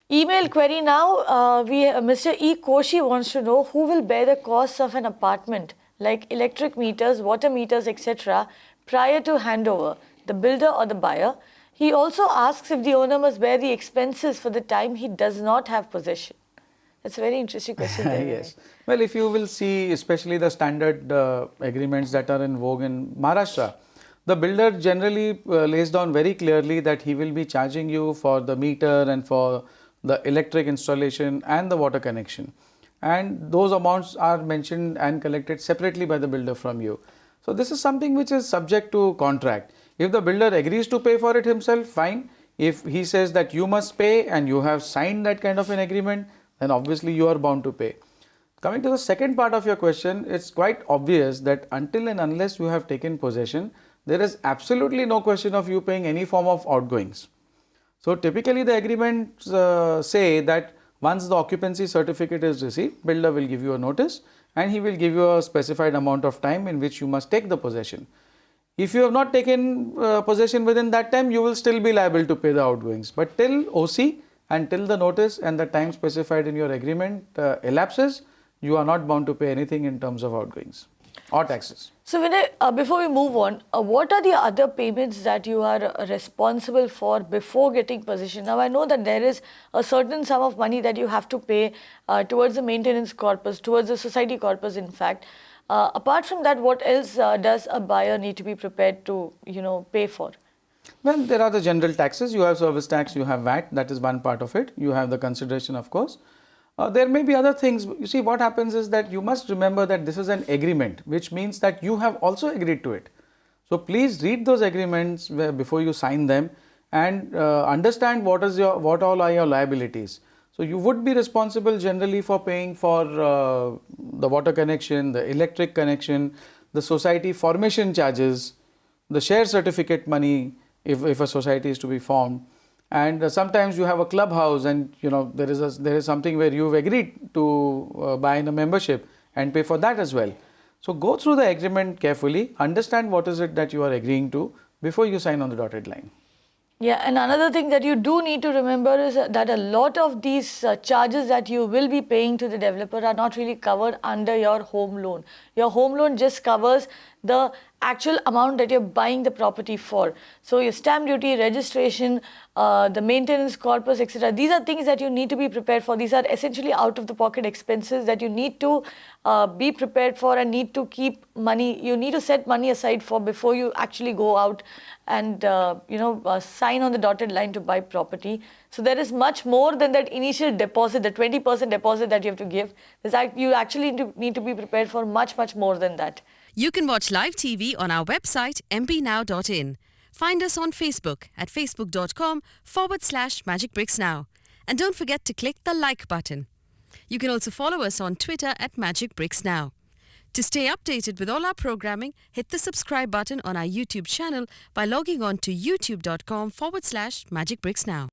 Email query now. Mr. E. Koshi wants to know who will bear the costs of an apartment like electric meters, water meters, etc. prior to handover, the builder or the buyer. He also asks if the owner must bear the expenses for the time he does not have possession. That's a very interesting question there. Yes. Well, if you will see, especially the standard agreements that are in vogue in Maharashtra, the builder generally lays down very clearly that he will be charging you for the meter and for the electric installation and the water connection. And those amounts are mentioned and collected separately by the builder from you. So this is something which is subject to contract. If the builder agrees to pay for it himself, fine. If he says that you must pay and you have signed that kind of an agreement, then obviously you are bound to pay. Coming to the second part of your question, it's quite obvious that until and unless you have taken possession, there is absolutely no question of you paying any form of outgoings. So typically the agreements say that once the occupancy certificate is received, builder will give you a notice and he will give you a specified amount of time in which you must take the possession. If you have not taken possession within that time, you will still be liable to pay the outgoings. But till OC and till the notice and the time specified in your agreement elapses, you are not bound to pay anything in terms of outgoings or taxes. So, Vinay, before we move on, what are the other payments that you are responsible for before getting possession? Now, I know that there is a certain sum of money that you have to pay towards the maintenance corpus, towards the society corpus, in fact. Apart from that, what else does a buyer need to be prepared to, pay for? Well, there are the general taxes. You have service tax, you have VAT, that is one part of it. You have the consideration, of course. There may be other things. You see, what happens is that you must remember that this is an agreement, which means that you have also agreed to it. So please read those agreements before you sign them and understand what all are your liabilities. So you would be responsible generally for paying for the water connection, the electric connection, the society formation charges, the share certificate money if a society is to be formed. And sometimes you have a clubhouse and there is something where you've agreed to buy in a membership and pay for that as well. So go through the agreement carefully, understand what is it that you are agreeing to before you sign on the dotted line. Yeah, and another thing that you do need to remember is that a lot of these charges that you will be paying to the developer are not really covered under your home loan. Your home loan just covers the actual amount that you're buying the property for. So your stamp duty, registration, the maintenance corpus, etc. These are things that you need to be prepared for. These are essentially out of the pocket expenses that you need to be prepared for and need to keep money. You need to set money aside for before you actually go out and sign on the dotted line to buy property. So there is much more than that initial deposit, the 20% deposit that you have to give. You actually need to be prepared for much, much more than that. You can watch live TV on our website mpnow.in. Find us on Facebook at facebook.com/magicbricksnow. And don't forget to click the like button. You can also follow us on Twitter at magicbricksnow. To stay updated with all our programming, hit the subscribe button on our YouTube channel by logging on to youtube.com/magicbricksnow.